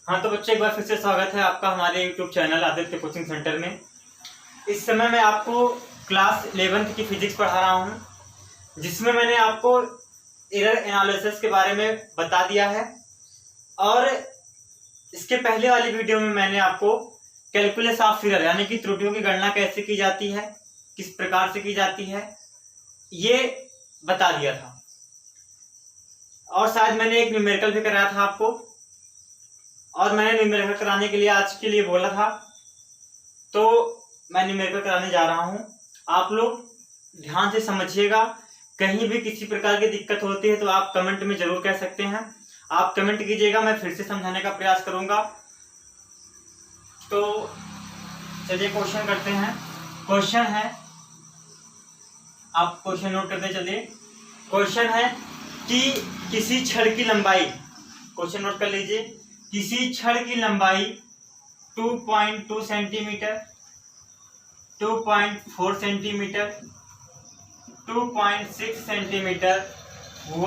हाँ तो बच्चों, एक बार फिर से स्वागत है आपका हमारे YouTube channel Aditya coaching centre में। इस समय मैं आपको क्लास 11th की फिजिक्स पढ़ा रहा हूँ, जिसमें मैंने आपको एरर एनालिसिस के बारे में बता दिया है। और इसके पहले वाली वीडियो में मैंने आपको कैलकुलस ऑफ एरर यानी कि त्रुटियों की गणना कैसे की जाती है, किस प्रकार से की जाती है, ये बता दिया था। और शायद मैंने एक न्यूमेरिकल भी कराया था आपको, और मैंने न्यूमेरिकल कराने के लिए आज के लिए बोला था, तो मैं न्यूमेरिकल कराने जा रहा हूं। आप लोग ध्यान से समझिएगा। कहीं भी किसी प्रकार की दिक्कत होती है तो आप कमेंट में जरूर कह सकते हैं। आप कमेंट कीजिएगा, मैं फिर से समझाने का प्रयास करूंगा। तो चलिए क्वेश्चन करते हैं। क्वेश्चन है, आप क्वेश्चन नोट करते चलिए। क्वेश्चन है कि किसी छड़ की लंबाई, क्वेश्चन नोट कर लीजिए, किसी छड़ की लंबाई 2.2 सेंटीमीटर, 2.4 सेंटीमीटर, 2.6 सेंटीमीटर व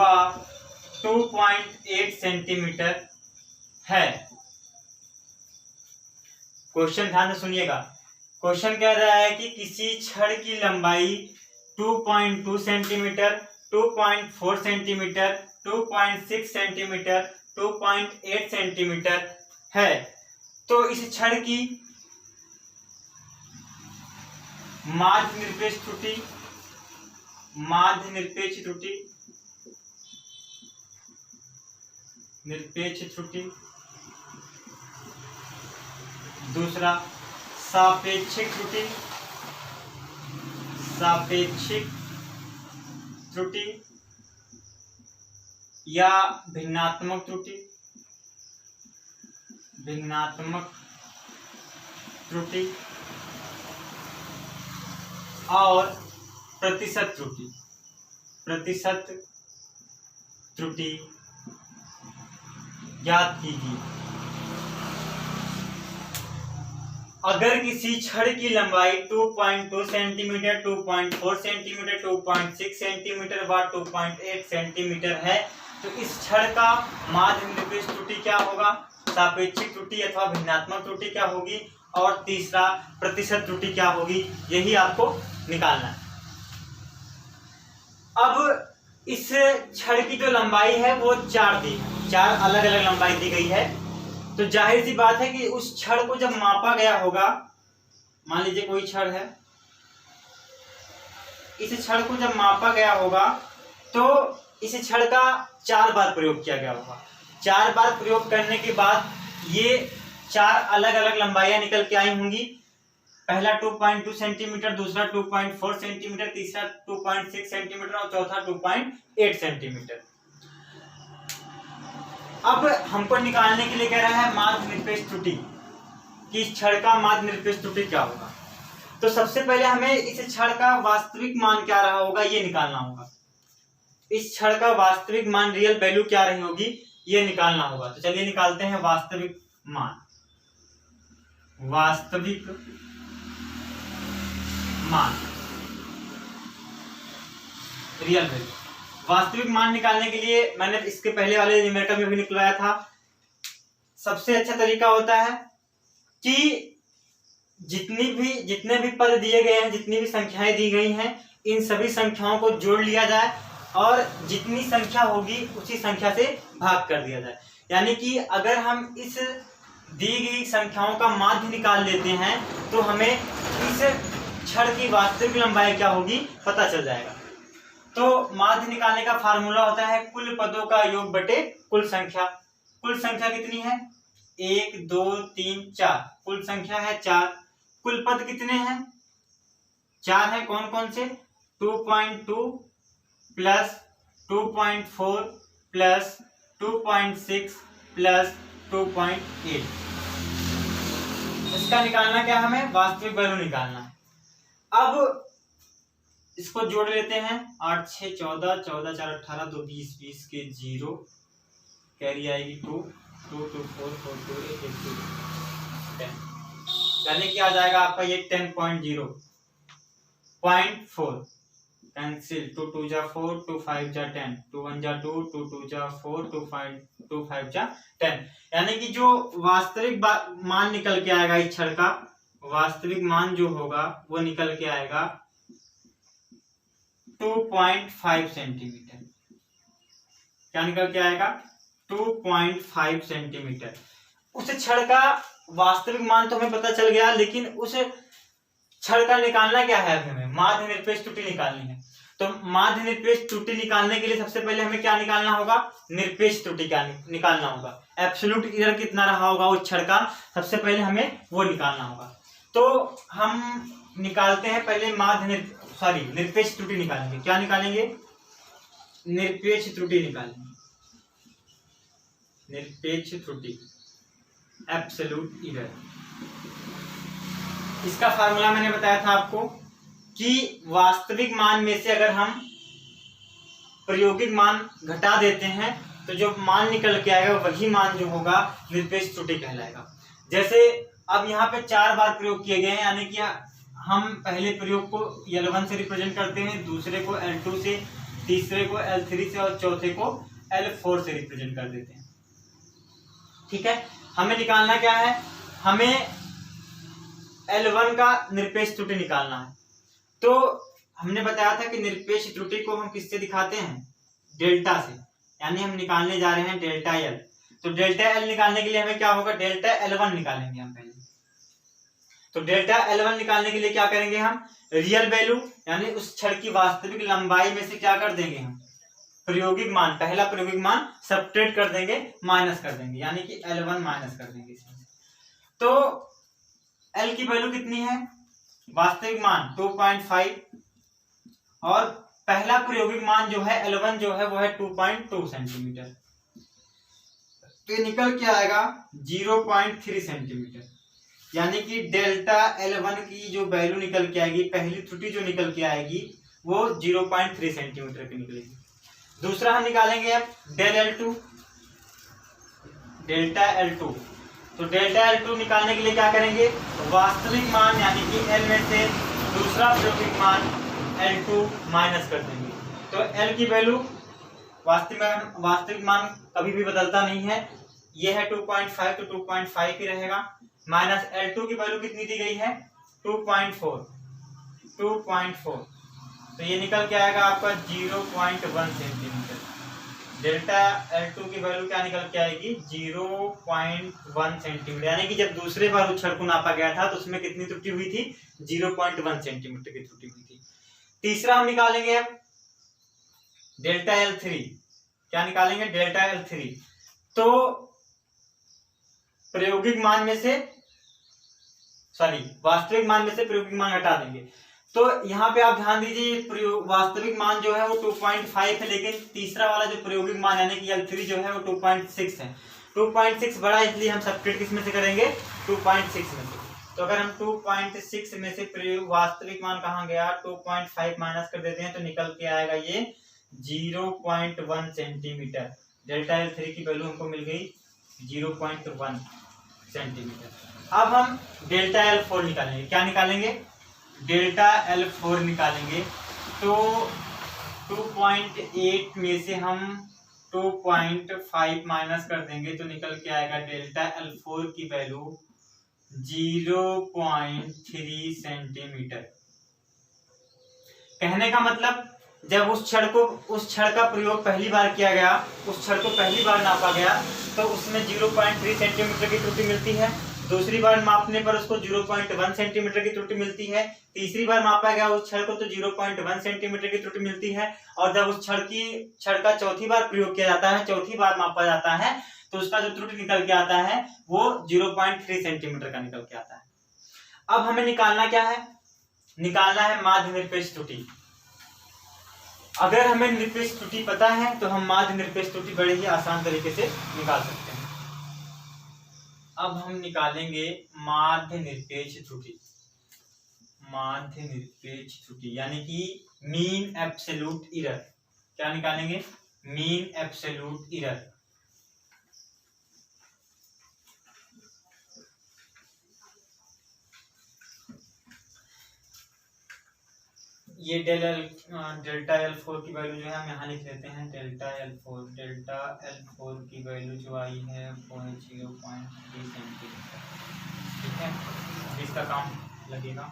2.8 सेंटीमीटर है। क्वेश्चन ध्यान से सुनिएगा। क्वेश्चन कह रहा है कि किसी छड़ की लंबाई 2.2 सेंटीमीटर, 2.4 सेंटीमीटर, 2.6 सेंटीमीटर, 2.8 सेंटीमीटर है। तो इस छड़ की माध्य निरपेक्ष त्रुटि, माध्य निरपेक्ष त्रुटि, निरपेक्ष त्रुटि, दूसरा सापेक्षिक त्रुटि, सापेक्षिक त्रुटि या भिन्नात्मक त्रुटि, भिन्नात्मक त्रुटि, और प्रतिशत त्रुटि, प्रतिशत त्रुटि ज्ञात कीजिए। अगर किसी छड़ की लंबाई 2.2 सेंटीमीटर, 2.4 सेंटीमीटर, 2.6 सेंटीमीटर व 2.8 सेंटीमीटर है, तो इस छड़ का माध्य निरपेक्ष त्रुटि क्या होगा, सापेक्षिक त्रुटि अथवा भिन्नात्मक त्रुटि क्या होगी, और तीसरा प्रतिशत त्रुटि क्या होगी, यही आपको निकालना है। अब इस छड़ की जो लंबाई है वो 4 अलग अलग लंबाई दी गई है। तो जाहिर सी बात है कि उस छड़ को जब मापा गया होगा, मान लीजिए कोई छड़ है, इस छड़ को जब मापा गया होगा तो इस छड़ का 4 बार प्रयोग किया गया होगा। 4 बार प्रयोग करने के बाद ये 4 अलग अलग लंबाइयां निकल के आई होंगी। पहला 2.2 सेंटीमीटर, दूसरा 2.4 सेंटीमीटर, तीसरा 2.6 सेंटीमीटर और चौथा 2.8 सेंटीमीटर। अब हमको निकालने के लिए कह रहा है माध्य निरपेक्ष त्रुटि, कि इस छड़ का माध्य निरपेक्ष त्रुटि क्या होगा। तो सबसे पहले हमें इस छड़ का वास्तविक मान क्या रहा होगा ये निकालना होगा। इस छड़ का वास्तविक मान, रियल वैल्यू क्या रही होगी, ये निकालना होगा। तो चलिए निकालते हैं वास्तविक मान। वास्तविक मान, रियल वैल्यू। वास्तविक मान निकालने के लिए मैंने इसके पहले वाले न्यूमेरिकल में भी निकलवाया था। सबसे अच्छा तरीका होता है कि जितने भी पद दिए गए हैं, जितनी भी संख्याएं दी गई हैं, इन सभी संख्याओं को जोड़ लिया जाए और जितनी संख्या होगी उसी संख्या से भाग कर दिया जाए। यानी कि अगर हम इस दी गई संख्याओं का माध्य निकाल लेते हैं तो हमें इस छड़ की वास्तविक लंबाई क्या होगी पता चल जाएगा। तो माध्य निकालने का फार्मूला होता है कुल पदों का योग बटे कुल संख्या। कुल संख्या कितनी है, 1 2 3 4, कुल संख्या है 4। कुल पद कितने हैं, 4 है। कौन कौन से, 2.2 प्लस 2.4 प्लस 2.6 प्लस 2.8। इसका निकालना क्या, हमें वास्तविक वैल्यू निकालना है। अब इसको जोड़ लेते हैं। 8 6 14, 14 4 18, 2 20, 20 के 0, कैरी आएगी 2, 2 2 4, 4 2 8, 8 2 10, यानी कि आ जाएगा आपका ये 10.0.4। कैंसिल, 2 2 जा 4, 2 5 जा 10, 2 1 जा 2, 2 2 जा 4, 2 5 जा 10। यानी कि जो वास्तविक मान निकल के आएगा इस छड़ का, वास्तविक मान जो होगा वो निकल के आएगा 2.5 सेंटीमीटर। क्या निकल के आएगा? 2.5 सेंटीमीटर। उस छड़ का वास्तविक मान तो हमें पता चल गया, लेकिन उस छड़ का निकालना क्या है? हमें माध्य निरपेक्ष त्रुटि निकालनी है। तो माध्य निरपेक्ष त्रुटि निकालने के लिए सबसे पहले हमें क्या निकालना होगा? निरपेक्ष त्रुटि क्या निकालना होगा। एब्सोल्यूट एरर कितना रहा होगा उस छड़ का, सबसे पहले हमें वो निकालना होगा। तो हम निकालते हैं पहले निरपेक्ष त्रुटि निकालेंगे। क्या निकालेंगे? निरपेक्ष त्रुटि निकालेंगे। निरपेक्ष त्रुटि, एब्सोल्यूट एरर। इसका फार्मूला मैंने बताया था आपको कि वास्तविक मान में से अगर हम प्रायोगिक मान घटा देते हैं तो जो मान निकल के आएगा वही मान जो होगा निरपेक्ष त्रुटि कहलाएगा। जैसे अब यहाँ पे 4 बार प्रयोग किए गए हैं, यानी कि हम पहले प्रयोग को L1 से रिप्रेजेंट करते हैं, दूसरे को L2 से, तीसरे को L3 से और चौथे को L4 से रिप्रेजेंट कर देते हैं। ठीक है, हमें निकालना क्या है? हमें L1 का निरपेक्ष त्रुटि निकालना है। तो हमने बताया था कि निरपेक्ष त्रुटि को हम किससे दिखाते हैं? डेल्टा से। यानी हम निकालने जा रहे हैं डेल्टा L। तो डेल्टा L निकालने के लिए हमें क्या होगा? डेल्टा L1 निकालेंगे हम पहले। तो डेल्टा L1 निकालने के लिए क्या करेंगे? हम रियल वैल्यू यानी उस छड़ की वास्तविक लंबाई में से क्या कर देंगे? हम प्रायोगिक मान, पहला प्रायोगिक मान सब्ट्रैक्ट कर देंगे, माइनस कर देंगे, यानी कि L1 माइनस कर देंगे इसमें। तो L की वैल्यू कितनी है? वास्तविक मान 2.5 और पहला प्रायोगिक मान जो है L1 जो है वो है 2.2 सेंटीमीटर। तो ये निकल के आएगा 0.3 सेंटीमीटर। यानी कि डेल्टा L1 की जो वैल्यू निकल के आएगी, पहली त्रुटि जो निकल के आएगी वो 0.3 सेंटीमीटर की निकलेगी। दूसरा हम निकालेंगे अब डेल्टा L2। तो डेल्टा L2 निकालने के लिए क्या करेंगे? वास्तविक मान यानी कि L में से दूसरा प्रायोगिक मान L2 माइनस कर देंगे। तो L की वैल्यू वास्तविक मान कभी भी बदलता नहीं है, ये है 2.5 तो 2.5 ही रहेगा, माइनस L2 की वैल्यू कितनी दी गई है? 2.4। तो ये निकल के आएगा आपका 0.1 सेंटीमीटर। डेल्टा L2 की वैल्यू क्या निकल के आएगी? 0.1 सेंटीमीटर। यानी कि जब दूसरे बार उस छड़ को नापा गया था तो उसमें कितनी त्रुटि हुई थी? 0.1 सेंटीमीटर की त्रुटि हुई थी। तीसरा हम निकालेंगे अब डेल्टा L3। क्या निकालेंगे? Delta L3। तो वास्तविक मान में से प्रायोगिक मान हटा देंगे। तो यहाँ पे आप ध्यान दीजिए, वास्तविक मान जो है वो 2.5 है, लेकिन तीसरा वाला जो प्रायोगिक मान यानी कि L3 जो है वो 2.6 है। 2.6 बड़ा, इसलिए हम सब्ट्रैक्ट किस में से करेंगे? 2.6 में से। तो अगर हम 2.6 में से वास्तविक मान कहाँ गया? 2.5 माइनस कर देते हैं तो निकल के आएगा ये 0.1 सेंटीमीटर। डेल्टा L3 की वैल्यू हमको मिल गई 0.1 सेंटीमीटर। अब हम डेल्टा L4 निकालेंगे। क्या निकालेंगे? डेल्टा L4 निकालेंगे। तो 2.8 में से हम 2.5 माइनस कर देंगे तो निकल के आएगा डेल्टा L4 की वैल्यू 0.3 सेंटीमीटर। कहने का मतलब जब उस छड़ का प्रयोग पहली बार किया गया, उस छड़ को पहली बार नापा गया तो उसमें 0.3 सेंटीमीटर की त्रुटि मिलती है। दूसरी बार मापने पर उसको 0.1 सेंटीमीटर की त्रुटि मिलती है। तीसरी बार मापा गया उस छड़ को तो 0.1 सेंटीमीटर की त्रुटि मिलती है। और जब उस छड़ का चौथी बार प्रयोग किया जाता है, चौथी बार मापा जाता है, तो उसका जो त्रुटि निकल के आता है वो 0.3 सेंटीमीटर का निकल के आता है। अब हमें निकालना क्या है? निकालना है माध्य निरपेक्ष त्रुटि। अगर हमें निरपेक्ष त्रुटि पता है तो हम माध्य निरपेक्ष त्रुटि बड़े ही आसान तरीके से निकाल सकते हैं। अब हम निकालेंगे माध्य निरपेक्ष त्रुटि। माध्य निरपेक्ष त्रुटि यानी कि मीन एब्सोल्यूट एरर। क्या निकालेंगे? Mean absolute error. ये डेल्टा L4 की वैल्यू जो है हम यहाँ लिख लेते हैं। डेल्टा L4 की वैल्यू जो आई है वो है 0.3 सेंटीमीटर। ठीक है, इसका काम लगेगा।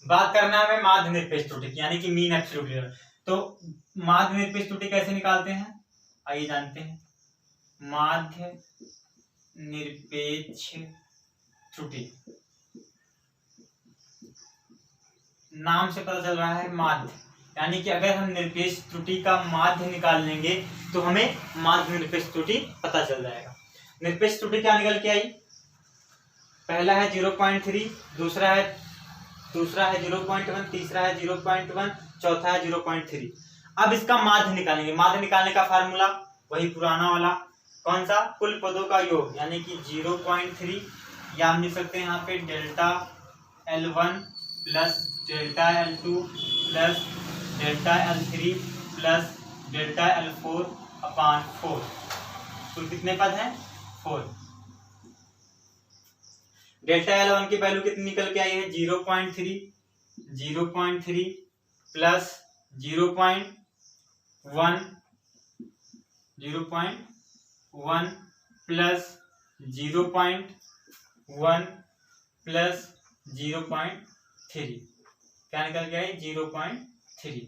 बात करना है हमें माध्य निरपेक्ष त्रुटि की, यानी कि मीन एब्सोल्यूट एरर। तो माध्य निरपेक्ष त्रुटि कैसे निकालते हैं, आइए जानते हैं। माध्य निरपेक्ष त्रुटि, नाम से पता चल रहा है माध्य, यानी कि अगर हम निरपेक्ष त्रुटि का माध्य निकाल लेंगे तो हमें माध्य निरपेक्ष त्रुटि पता चल जाएगा। निरपेक्ष त्रुटि क्या निकल के आई, पहला है 0.3, दूसरा है 0.1, तीसरा है 0.1, चौथा है 0.3। अब इसका माध्य निकालेंगे। माध्य निकालने का फार्मूला वही पुराना वाला, कौन सा, कुल पदों का योग, यानी कि 0.3, या हम लिख सकते हैं यहाँ पे delta L1 plus delta L2 plus delta L3 plus delta L4 अपान 4। कुल कितने पद हैं, 4। डेल्टा L1 की वैल्यू कितनी निकल के आई है, 0.3 प्लस 0.1 प्लस 0.1 प्लस 0.3, क्या निकल गया है, 0.3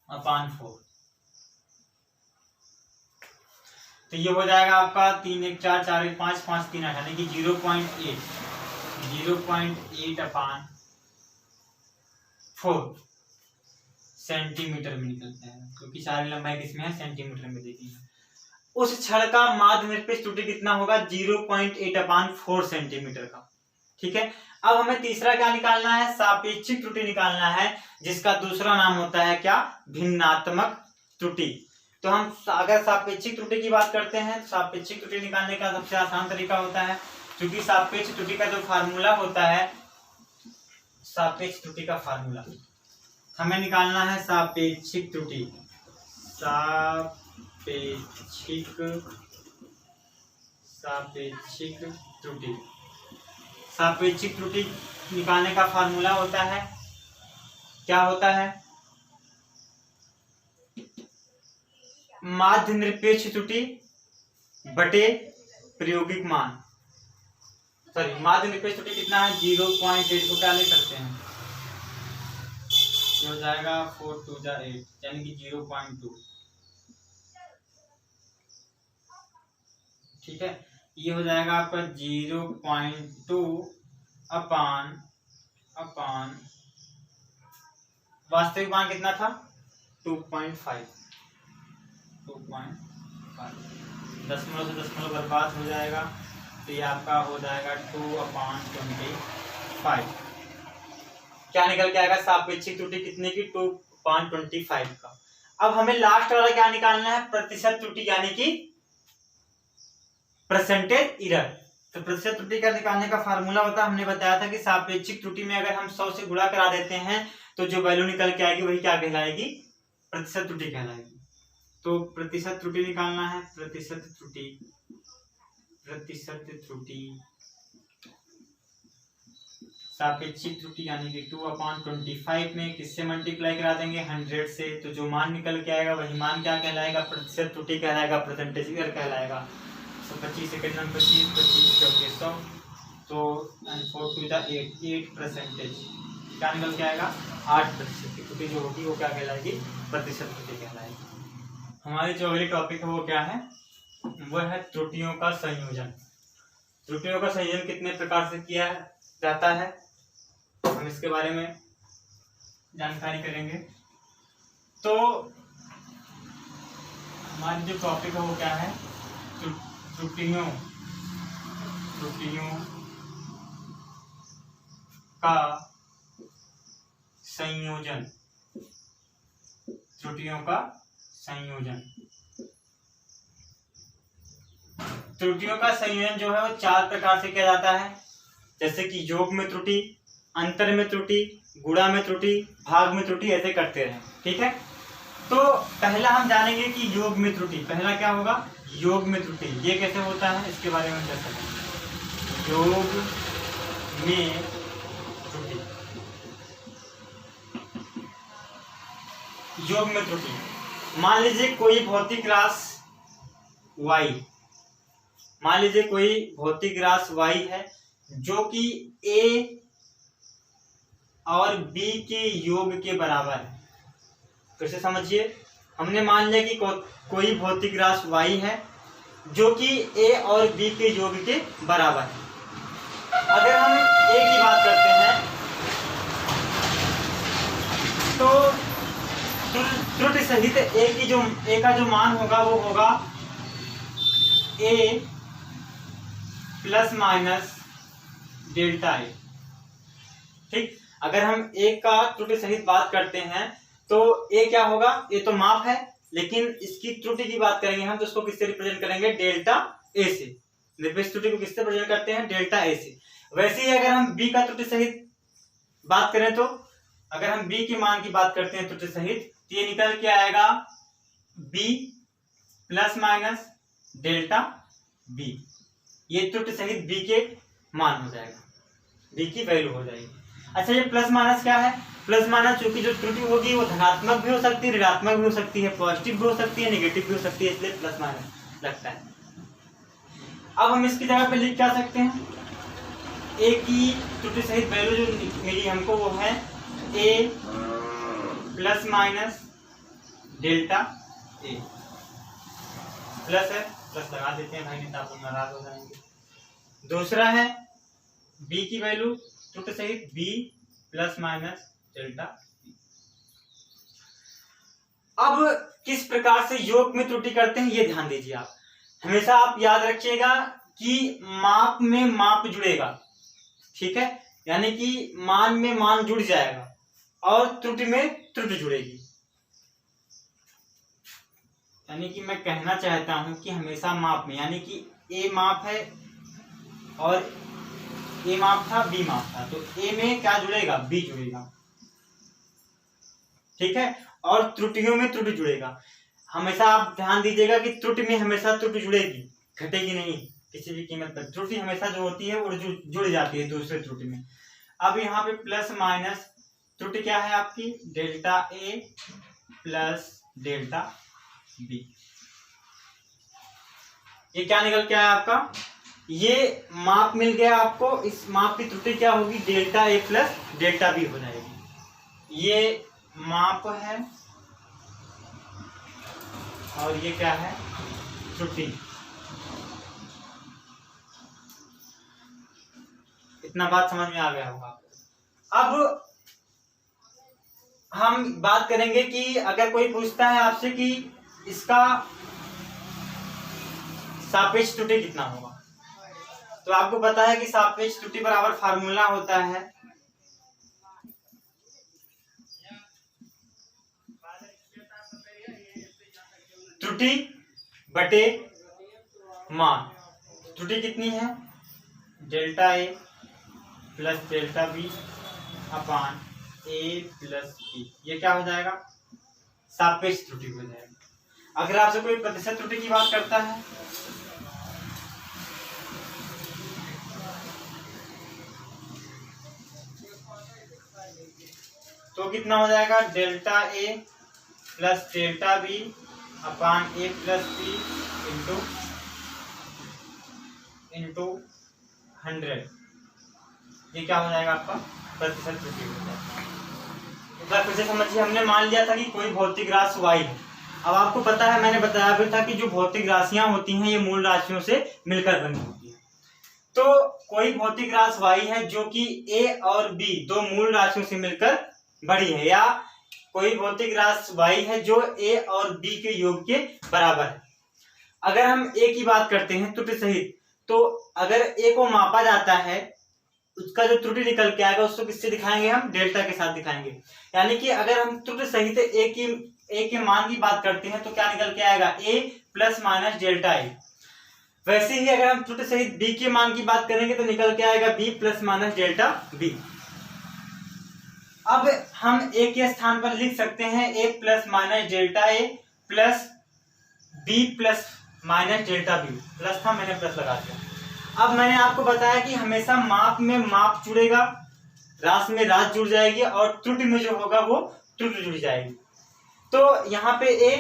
अपान 4। तो ये हो जाएगा आपका 3 1 4 4 1 5 5 3 8, यानी कि 0.8 अपान 4 सेंटीमीटर में निकलता है, क्योंकि सारी लंबाई किसमें है, सेंटीमीटर में देखिए। उस क्षण का माध्य निरपेक्ष त्रुटि कितना होगा, 0.8 अपान 4 सेंटीमीटर का। ठीक है, अब हमें तीसरा क्या निकालना है, सापेक्षिक त्रुटि निकालना है, जिसका दूसरा नाम होता है क्या, भिन्नात्मक त्रुटि। तो हम अगर सापेक्षिक त्रुटि की बात करते हैं, सापेक्षिक त्रुटि निकालने का सबसे आसान तरीका होता है, क्योंकि सापेक्ष त्रुटि का जो फार्मूला होता है, सापेक्ष त्रुटि का फार्मूला हमें निकालना है सापेक्षिक त्रुटि। सापेक्षिक त्रुटि निकालने का फार्मूला होता है, क्या होता है, माध्य निरपेक्ष त्रुटि बटे प्रायोगिक मान। सॉरी, माध्य निरपेक्ष त्रुटि कितना है, 0.8 को क्या ले सकते हैं, ये हो जाएगा 4 2 8, यानी कि 0.2। ठीक है, ये हो जाएगा आपका 0.2 अपान वास्तविक मान कितना था, 2.5। दशमलव से दशमलव बर्बाद हो जाएगा, तो ये आपका हो जाएगा 2/25। क्या निकल के आएगा, सापेक्षिक त्रुटि कितने की, 2/25 का। अब हमें लास्ट वाला क्या निकालना है, प्रतिशत त्रुटि, यानी कि परसेंटेज एरर। तो प्रतिशत त्रुटि का निकालने का फार्मूला होता है, हमने बताया था कि सापेक्षिक त्रुटि में अगर हम 100 से गुणा करा देते हैं तो जो वैल्यू निकल के आएगी वही क्या कहलाएगी, प्रतिशत त्रुटि कहलाएगी। तो प्रतिशत त्रुटि निकालना है, प्रतिशत त्रुटि सापेक्षिक त्रुटि यानी कि 2/25 में किससे मल्टीप्लाई करा देंगे, 100 से। तो जो मान निकल के आएगा वही मान क्या कहलाएगा, प्रतिशत त्रुटि कहलाएगा, परसेंटेज एरर कहलाएगा। 25 सेकंड में 25 चौके 100, तो 4 2 8% क्या निकल के आएगा, 8% की त्रुटि जो होगी वो क्या कहलाएगी, प्रतिशत त्रुटि कहलाएगी। हमारी जो अगली टॉपिक है वो क्या है, वो है त्रुटियों का संयोजन। त्रुटियों का संयोजन कितने प्रकार से किया जाता है, हम इसके बारे में जानकारी करेंगे। तो हमारी जो टॉपिक है वो क्या है, त्रुटियों का संयोजन। त्रुटियों का संयोजन जो है वो 4 प्रकार से किया जाता है, जैसे कि योग में त्रुटि, अंतर में त्रुटि, गुणा में त्रुटि, भाग में त्रुटि, ऐसे करते हैं। ठीक है, तो पहला हम जानेंगे कि योग में त्रुटि। पहला क्या होगा, योग में त्रुटि। ये कैसे होता है इसके बारे में चर्चा करेंगे। योग में योग में त्रुटि। मान लीजिए कोई भौतिक राशि y, मान लीजिए कोई भौतिक राशि y है जो कि a और b के योग के बराबर है। फिर से समझिए, हमने मान लिया कि कोई भौतिक राशि y है जो कि a और b के योग के बराबर है। अगर हम a की बात करते हैं तो त्रुटि सहित a का जो मान होगा वो होगा a plus minus delta a। ठीक, अगर हम a का त्रुटि सहित बात करते हैं तो a क्या होगा, ये तो माप है, लेकिन इसकी त्रुटि की बात करेंगे हम तो इसको किससे रिप्रेजेंट करेंगे, डेल्टा a से। निरपेक्ष त्रुटि को किससे रिप्रेजेंट करते हैं, डेल्टा a से। वैसे ही अगर हम b का त्रुटि सहित बात करें तो अगर हम b के मान की बात करते हैं त्रुटि सहित तो ये निकल के आएगा b plus minus delta b। ये त्रुटि सहित b के मान हो जाएगा, b की वैल्यू हो जाएगी। अच्छा, ये प्लस माइनस क्या है, प्लस माइनस चूंकि जो त्रुटि होगी वो धनात्मक भी हो सकती है, ऋणात्मक भी हो सकती है, पॉजिटिव भी हो सकती है, नेगेटिव भी हो सकती है, इसलिए प्लस माइनस लगता है। अब हम इसकी जगह पे लिख क्या सकते हैं, a की त्रुटि सहित वैल्यू जो मिली हमको वो है a plus minus delta a। Plus है, प्लस लगा देते हैं भाई, नहीं तो आप लोग नाराज हो जाएंगे। दूसरा है b की वैल्यू त्रुटि सहित b plus minus delta b। अब किस प्रकार से योग में त्रुटि करते हैं ये ध्यान दीजिए आप। हमेशा आप याद रखिएगा कि माप में माप जुड़ेगा, ठीक है, यानी कि मान में मान जुड़ जाएगा और त्रुटि में त्रुटि जुड़ेगी। यानी कि मैं कहना चाहता हूं कि हमेशा माप में, यानी कि a माप है और a माप था, b माप था, तो a में क्या जुड़ेगा, b जुड़ेगा, ठीक है, और त्रुटियों में त्रुटि जुड़ेगा। हमेशा आप ध्यान दीजिएगा कि त्रुटि में हमेशा त्रुटि जुड़ेगी, घटेगी नहीं किसी भी कीमत पर। त्रुटि हमेशा जो होती है वो जुड़ जाती है दूसरे त्रुटि में। अब यहाँ पे प्लस माइनस त्रुटि क्या है आपकी, delta a plus delta b। ये क्या निकल के आया आपका, ये माप मिल गया आपको। इस माप की त्रुटि क्या होगी, delta a plus delta b हो जाएगी। ये माप है और ये क्या है, त्रुटि। इतना बात समझ में आ गया होगा। अब हम बात करेंगे कि अगर कोई पूछता है आपसे कि इसका सापेक्ष त्रुटि कितना होगा, तो आपको पता है कि सापेक्ष त्रुटि बराबर फार्मूला होता है त्रुटि बटे मान। त्रुटि कितनी है, delta a plus delta b upon a plus b। ये क्या हो जाएगा, सापेक्ष त्रुटि हो जाएगा। अगर आपसे कोई प्रतिशत त्रुटि की बात करता है तो कितना हो जाएगा, delta a plus delta b upon a plus b into 100। ये क्या हो जाएगा आपका, प्रतिशत त्रुटि हो जाएगा। एक बार फिर से समझिए, हमने मान लिया था कि कोई भौतिक राशि y है। अब आपको पता है, मैंने बताया भी था कि जो भौतिक राशियां होती हैं ये मूल राशियों से मिलकर बनी होती है। तो कोई भौतिक राशि y है जो कि a और b दो मूल राशियों से मिलकर बड़ी है, या कोई भौतिक राशि y है जो a और b के योग के बराबर है। अगर हम a की बात करते हैं त्रुटि सहित, तो अगर a को मापा जाता है उसका जो त्रुटि निकल के आएगा उसको किससे दिखाएंगे हम, डेल्टा के साथ दिखाएंगे। यानी कि अगर हम त्रुटि सहित a के मान की बात करते हैं तो क्या निकल के आएगा, a plus minus delta a। वैसे ही अगर हम त्रुटि सहित b के मान की बात करेंगे तो निकल के आएगा b plus minus delta b। अब हम a के स्थान पर लिख सकते हैं a plus minus delta a plus b plus minus delta b। Plus था, मैंने प्लस लगा दिया। अब मैंने आपको बताया कि हमेशा माप में माप जुड़ेगा, राशि में राशि जुड़ जाएगी और त्रुटि में जो होगा वो त्रुटि जुड़ जाएगी। तो यहाँ पे ए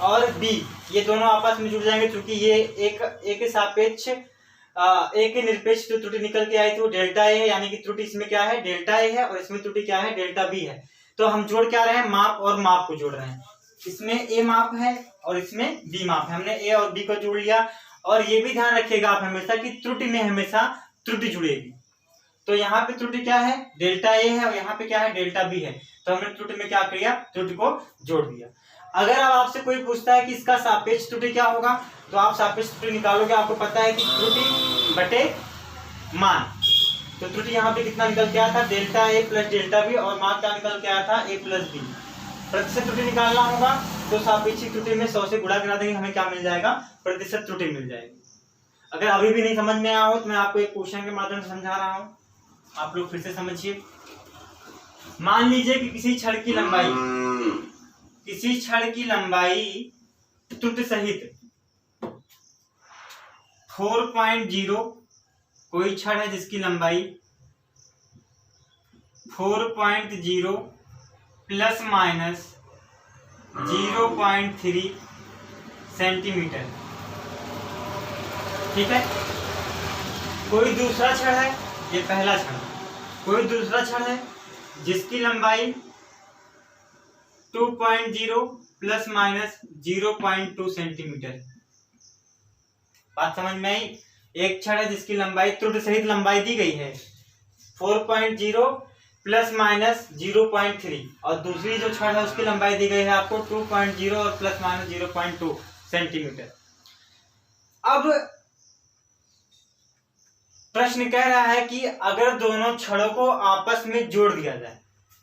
और बी ये दोनों आपस में जुड़ जाएंगे, क्योंकि ये एक के सापेक्ष ए के निरपेक्ष जो त्रुटि निकल के आई थी वो डेल्टा ए है, यानी कि त्रुटि इसमें क्या है, डेल्टा ए है, और इसमें त्रुटि क्या है, डेल्टा बी है। तो हम जोड़ क्या रहे हैं, माप और माप को जोड़ रहे हैं। इसमें ए माप है और इसमें बी माप है, हमने ए और बी को जोड़ लिया। और ये भी ध्यान रखिएगा आप हमेशा कि त्रुटि में हमेशा त्रुटि जुड़ेगी। तो यहाँ पे त्रुटि क्या है, डेल्टा ए है, और यहाँ पे क्या है, डेल्टा बी है। तो हमने त्रुटि में क्या किया, त्रुटि को जोड़ दिया। अगर अब आपसे कोई पूछता है कि इसका सापेक्ष त्रुटि क्या होगा, तो आप सापेक्ष त्रुटि निकालोगे, आपको पता है कि त्रुटि बटे मान। तो त्रुटि यहाँ पे कितना निकल के आया था, delta A plus delta B, और मान क्या निकल के आया था, ए प्लस बी। प्रतिशत त्रुटि निकालना होगा तो सापेक्षिक त्रुटि में 100 से गुणा करा देंगे, हमें क्या मिल जाएगा, प्रतिशत त्रुटि मिल जाएगी। अगर अभी भी नहीं समझ में आया हो तो मैं आपको एक क्वेश्चन के माध्यम से समझा रहा हूँ, आप लोग फिर से समझिए। मान लीजिए कि किसी छड़ की लंबाई त्रुटि सहित 4.0, कोई छड़ है जिसकी लंबाई 4.0 प्लस माइनस 0.3 सेंटीमीटर, ठीक है। कोई दूसरा छड़ है, ये पहला छड़, कोई दूसरा छड़ है जिसकी लंबाई 2.0 प्लस माइनस 0.2 सेंटीमीटर। बात समझ में आई। एक छड़ है जिसकी लंबाई त्रुटि सहित लंबाई दी गई है 4.0 प्लस माइनस 0.3, और दूसरी जो छड़ है उसकी लंबाई दी गई है आपको 2.0 और प्लस माइनस 0.2 सेंटीमीटर। अब प्रश्न कह रहा है कि अगर दोनों छड़ों को आपस में जोड़ दिया जाए,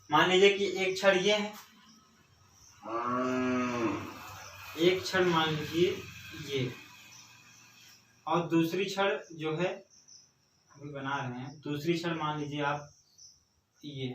मान लीजिए कि एक छड़ ये है, एक छड़ मान लीजिए ये, और दूसरी छड़ जो है अभी बना रहे हैं, दूसरी छड़ मान लीजिए आप ये,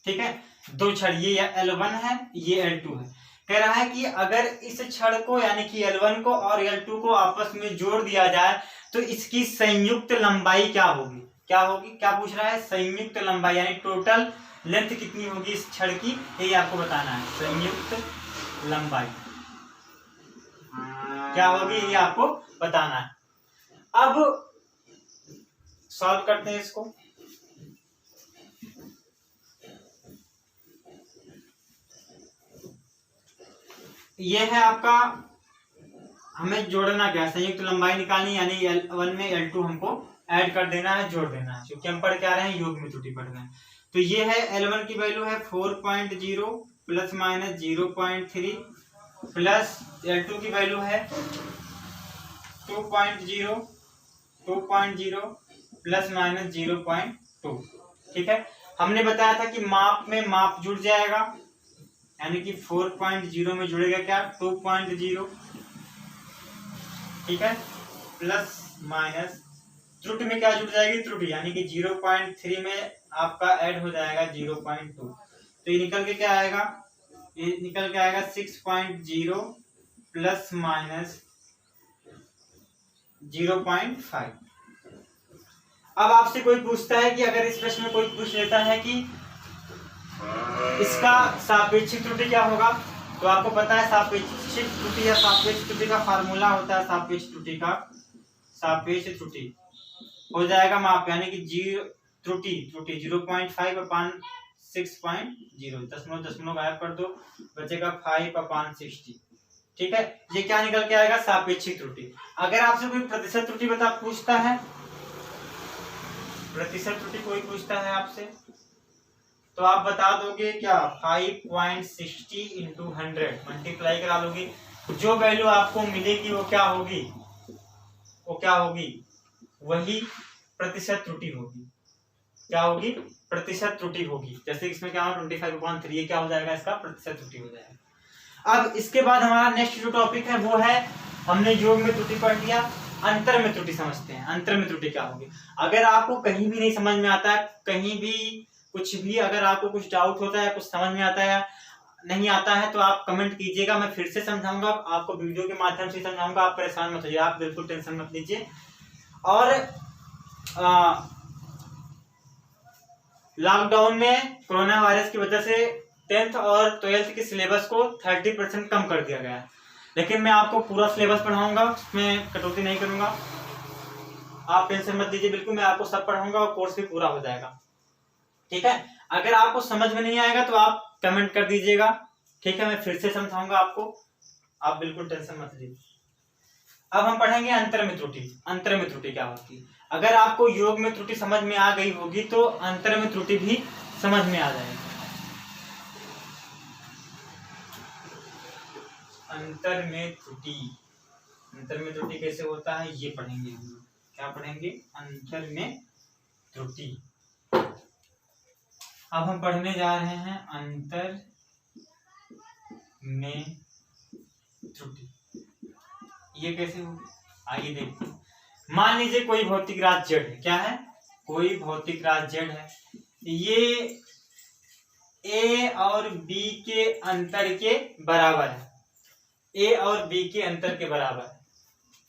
ठीक है। दो छड़, ये L1 है, ये L2 है। कह रहा है कि अगर इस छड़ को यानी कि L1 को और L2 को आपस में जोड़ दिया जाए तो इसकी संयुक्त लंबाई क्या होगी, क्या होगी, क्या पूछ रहा है, संयुक्त लंबाई यानी टोटल लेंथ कितनी होगी इस छड़ की, ये आपको बताना है। संयुक्त लंबाई क्या होगी ये आपको बताना है। अब सॉल्व करते हैं इसको। ये है आपका, हमें जोड़ना क्या, संयुक्त लंबाई निकालनी, यानी L1 में L2 हमको ऐड कर देना है, जोड़ देना है, क्योंकि हम पढ़ क्या रहे हैं, योग में त्रुटि पढ़ रहे हैं। तो ये है L1 की वैल्यू है 4.0 प्लस माइनस 0.3 प्लस L2 की वैल्यू है 2.0 प्लस माइनस 0.2, ठीक है। हमने बताया था कि माप में माप जुड़ जाएगा, यानी कि 4.0 में जुड़ेगा क्या, 2.0, ठीक है, प्लस माइनस त्रुटि में क्या जुड़ जाएगी, त्रुटि यानी कि 0.3 में आपका ऐड हो जाएगा 0.2। तो ये निकल के क्या आएगा, ये निकल के आएगा 6.0 प्लस माइनस 0.5। अब आपसे कोई पूछता है कि अगर इस प्रश्न में कोई पूछ लेता है कि इसका सापेक्षिक त्रुटि क्या होगा, तो आपको पता है सापेक्षिक त्रुटि या सापेक्ष त्रुटि का फार्मूला होता है, सापेक्ष त्रुटि का, सापेक्ष त्रुटि हो जाएगा माप, यानी कि त्रुटि 0.5 अपान 6.0, दशमलव गायब कर दो, बचेगा 5 अपान 60, ठीक है। ये क्या निकल के आएगा, सापेक्षिक त्रुटि। अगर आपसे कोई प्रतिशत त्रुटि पूछता है, प्रतिशत त्रुटि कोई पूछता है आपसे, तो आप बता दोगे क्या, 5.60 इंटू 100 मल्टीप्लाई करा लोगे, जो वैल्यू आपको मिलेगी वो क्या होगी, वो क्या होगी, वही प्रतिशत त्रुटि होगी। क्या होगी, प्रतिशत त्रुटि होगी। जैसे इसमें क्या होगा 25/3, ये क्या हो जाएगा, इसका प्रतिशत त्रुटि हो जाएगा। अब इसके बाद हमारा नेक्स्ट जो टॉपिक है वो है, हमने योग में त्रुटि पढ़ लिया, अंतर में त्रुटि समझते हैं। अंतर में त्रुटि क्या होगी, अगर आपको कहीं भी नहीं समझ में आता है, कहीं भी कुछ भी, अगर आपको कुछ डाउट होता है, कुछ समझ में आता है नहीं आता है, तो आप कमेंट कीजिएगा, मैं फिर से समझाऊंगा, आपको वीडियो के माध्यम से समझाऊंगा, आप परेशान मत होइए, आप बिल्कुल टेंशन मत लीजिए। और लॉकडाउन में कोरोना वायरस की वजह से 10th और 12th के सिलेबस को 30% कम कर दिया गया है, लेकिन मैं आपको पूरा सिलेबस पढ़ाऊंगा, उसमें कटौती नहीं करूंगा। आप टेंशन मत लीजिए, बिल्कुल मैं आपको सब पढ़ाऊंगा और कोर्स भी पूरा हो जाएगा। ठीक है, अगर आपको समझ में नहीं आएगा तो आप कमेंट कर दीजिएगा। ठीक है, मैं फिर से समझाऊंगा आपको, आप बिल्कुल टेंशन मत लीजिए। अब हम पढ़ेंगे अंतर में त्रुटि। अंतर में त्रुटि क्या होती है? अगर आपको योग में त्रुटि समझ में आ गई होगी तो अंतर में त्रुटि भी समझ में आ जाएगी। अंतर में त्रुटि, अंतर में त्रुटि कैसे होता है ये पढ़ेंगे हम लोग। क्या पढ़ेंगे? अंतर में त्रुटि। अब हम पढ़ने जा रहे हैं अंतर में त्रुटि। ये कैसे होगी आइए देखते हैं। मान लीजिए कोई भौतिक राशि z है। क्या है? कोई भौतिक राशि z है, ये a और b के अंतर के बराबर है। a और b के अंतर के बराबर है।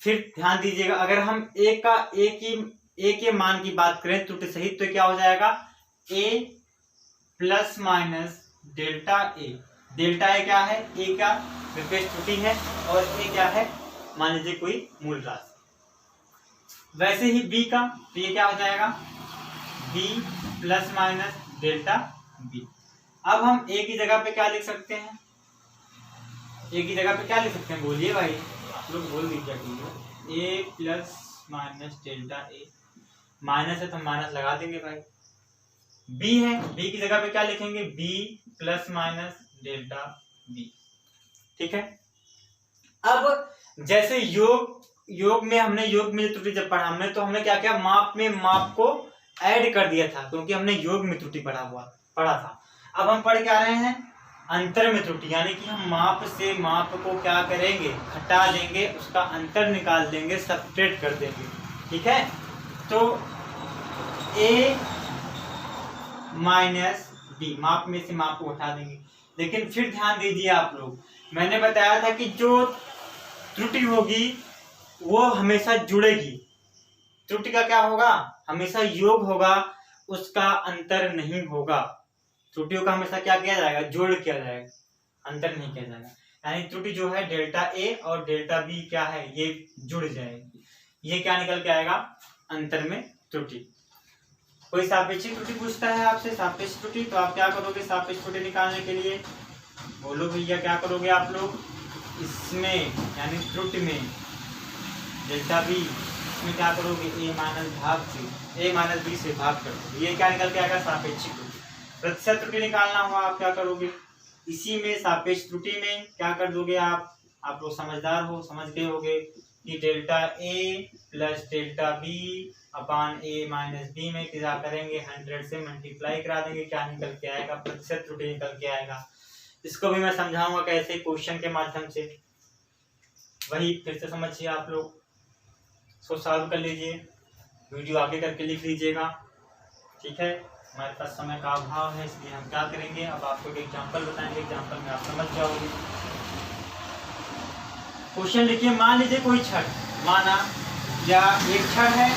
फिर ध्यान दीजिएगा, अगर हम a के मान की बात करें त्रुटि सहित तो क्या हो जाएगा? a plus minus delta A. Delta A क्या है? a का विपरीत त्रुटि है और a क्या है? मान लीजिए कोई मूल राशि। वैसे ही b का, तो ये क्या हो जाएगा? b plus minus delta b। अब हम a की जगह पे क्या लिख सकते हैं? a की जगह पे क्या लिख सकते हैं? बोलिए भाई, आप लोग बोल दीजिए। a plus minus delta A, minus है तो माइनस लगा देंगे भाई। b है, b की जगह पे क्या लिखेंगे? b plus minus delta b। ठीक है, अब जैसे योग में हमने योग में त्रुटि जब पढ़ा हमने, तो हमने क्या किया? माप में माप को ऐड कर दिया था, क्योंकि हमने योग में त्रुटि पढ़ा था। अब हम पढ़ क्या रहे हैं? अंतर में त्रुटि, यानी कि हम माप से माप को क्या करेंगे? हटा देंगे, उसका अंतर निकाल देंगे, सब्ट्रैक्ट कर देंगे। ठीक है, तो a माइनस b, माप में से माप को हटा देंगे। लेकिन फिर ध्यान दीजिए आप लोग, मैंने बताया था कि जो त्रुटि होगी वो हमेशा जुड़ेगी। त्रुटि का क्या होगा? हमेशा योग होगा, उसका अंतर नहीं होगा। त्रुटियों का हमेशा क्या किया जाएगा? जोड़ किया जाएगा, अंतर नहीं किया जाएगा। यानी त्रुटि जो है डेल्टा ए और डेल्टा बी क्या है? ये जुड़ जाएगी। ये क्या निकल के आएगा? अंतर में त्रुटि। कोई सापेक्षिक त्रुटि पूछता है आपसे, सापेक्ष त्रुटि, तो आप क्या करोगे? सापेक्ष त्रुटि निकालने के लिए बोलो भैया, क्या करोगे आप लोग? इसमें यानी त्रुटि में डेल्टा बी, इसमें क्या करोगे? a माइनस भाग से, a माइनस बी से भाग कर दो। ये क्या निकल के आएगा? सापेक्षिक त्रुटि। प्रतिशत त्रुटि निकालना हुआ, आप क्या करोगे? इसी में सापेक्ष त्रुटि में क्या कर दोगे आप लोग समझदार हो, समझ गए होगे कि delta a plus delta b upon a minus b में क्या करेंगे? 100 से मल्टीप्लाई करा देंगे। क्या निकल के आएगा? प्रतिशत त्रुटि निकल के आएगा। इसको भी मैं समझाऊंगा कैसे, क्वेश्चन के माध्यम से। वही फिर से समझिए आप लोग, सो सॉल्व कर लीजिए, वीडियो आगे करके लिख लीजिएगा। ठीक है, हमारे पास समय का अभाव है, इसलिए हम क्या करेंगे? अब आपको एक एग्जाम्पल बताएंगे, एग्जाम्पल में आप समझ जाओगे। क्वेश्चन लिखिए, मान लीजिए कोई छड़, माना या एक छड़ है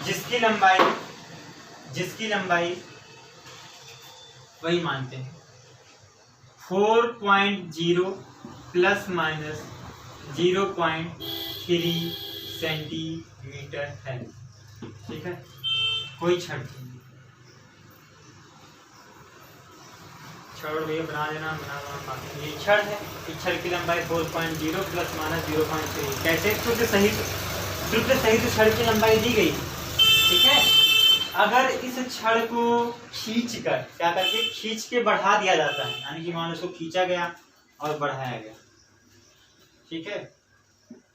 जिसकी लंबाई वही मानते हैं 4.0 प्लस माइनस 0.3 सेंटीमीटर है। ठीक है, कोई छड़ भैया बना देना, ये छड़ है, इस छड़ की लंबाई 4.0 प्लस माइनस 0.3। कैसे? त्रुटि सहित छड़ की लंबाई दी गई। ठीक है, अगर इस छड़ को खींच कर क्या करके खींच के बढ़ा दिया जाता है, यानी कि मान लो इसको खींचा गया और बढ़ाया गया। ठीक है,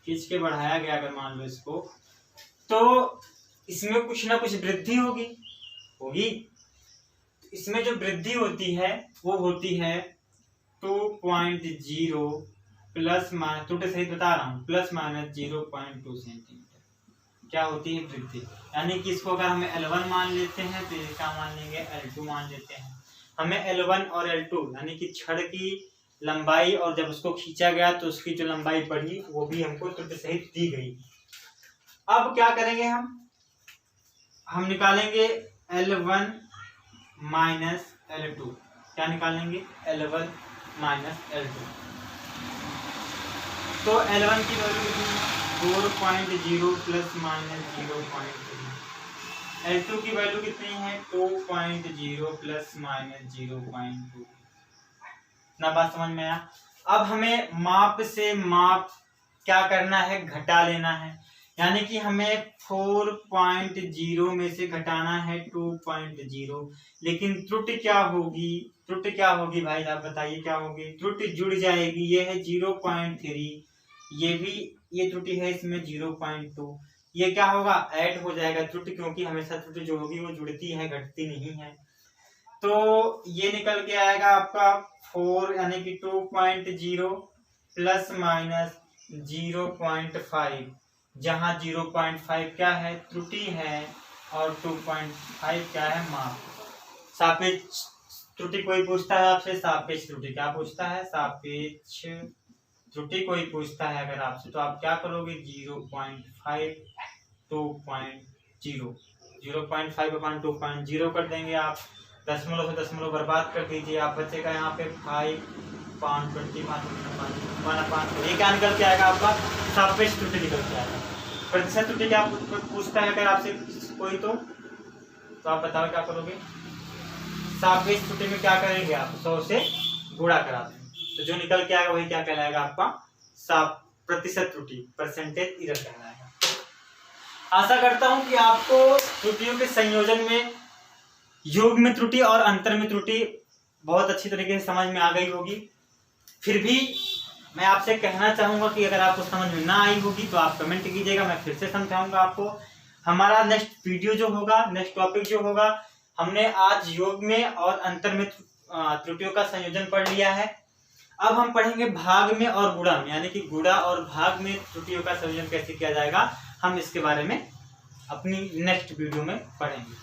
खींच के बढ़ाया गया अगर मान लो इसको, तो इसमें कुछ ना कुछ वृद्धि होगी। इसमें जो वृद्धि होती है वो होती है 2.0 प्लस माइनस, त्रुटि सहित बता रहा हूँ, प्लस माइनस 0.2 सेंटीमीटर क्या होती है? वृद्धि। यानी कि इसको अगर हमें L1 मान लेते हैं तो इसका मान लेंगे L2 मान लेते हैं। हमें L1 और L2 यानी कि छड़ की लंबाई और जब उसको खींचा गया तो उसकी जो लंबाई बढ़ी वो भी हमको त्रुटि सहित दी गई। अब क्या करेंगे? हम निकालेंगे L1 माइनस L2, क्या निकालेंगे? L1 minus L2। तो L1 की वैल्यू कितनी? 4.0 प्लस माइनस 0.3। L2 की वैल्यू कितनी है? 2.0 प्लस माइनस 0.2। इतना बात समझ में आया? अब हमें माप से माप क्या करना है? घटा लेना है। यानी कि हमें 4.0 में से घटाना है 2.0। लेकिन त्रुटि क्या होगी? त्रुटि क्या होगी भाई साहब बताइए, क्या होगी? त्रुटि जुड़ जाएगी। ये है 0.3, ये भी ये त्रुटि है इसमें 0.2। ये क्या होगा? ऐड हो जाएगा त्रुटि, क्योंकि हमेशा त्रुटि जो होगी वो जुड़ती है, घटती नहीं है। तो ये निकल के आएगा आपका 4 यानी कि 2.0 प्लस माइनस 0.5, जहाँ 0.5 क्या है? त्रुटि है, और 2.5 क्या है? माप। सापेक्ष त्रुटि कोई पूछता है आपसे, सापेक्ष त्रुटि क्या पूछता है? सापेक्ष त्रुटि कोई पूछता है अगर आपसे, तो आप क्या करोगे? 0.5 2.0, 0.5 / 2.0 कर देंगे आप। दशमलव से दशमलव बर्बाद कर दीजिए, आप बचेगा यहाँ पे 5.25। ये क्या निकल के आएगा? आपका सापेक्ष त्रुटि निकल के आएगा। प्रतिशत त्रुटि क्या पूछता है अगर आपसे कोई, तो आप बताओ क्या करोगे? सापेक्ष त्रुटि में क्या करेंगे आप? 100 से गुणा करा देंगे, तो जो निकल के आएगा वही क्या कहलाएगा? आपका प्रतिशत त्रुटि, परसेंटेज एरर कहलाएगा। आशा करता हूं कि आपको त्रुटियों के संयोजन में योग में त्रुटि और अंतर में त्रुटि बहुत अच्छी तरीके से समझ में आ गई होगी। फिर भी मैं आपसे कहना चाहूंगा कि अगर आपको समझ में ना आई होगी तो आप कमेंट कीजिएगा, मैं फिर से समझाऊंगा आपको। हमारा नेक्स्ट वीडियो जो होगा, नेक्स्ट टॉपिक जो होगा, हमने आज योग में और अंतर में त्रुटियों का संयोजन पढ़ लिया है। अब हम पढ़ेंगे भाग में और गुणा में, यानी कि गुणा और भाग में त्रुटियों का संयोजन कैसे किया जाएगा, हम इसके बारे में अपनी नेक्स्ट वीडियो में पढ़ेंगे।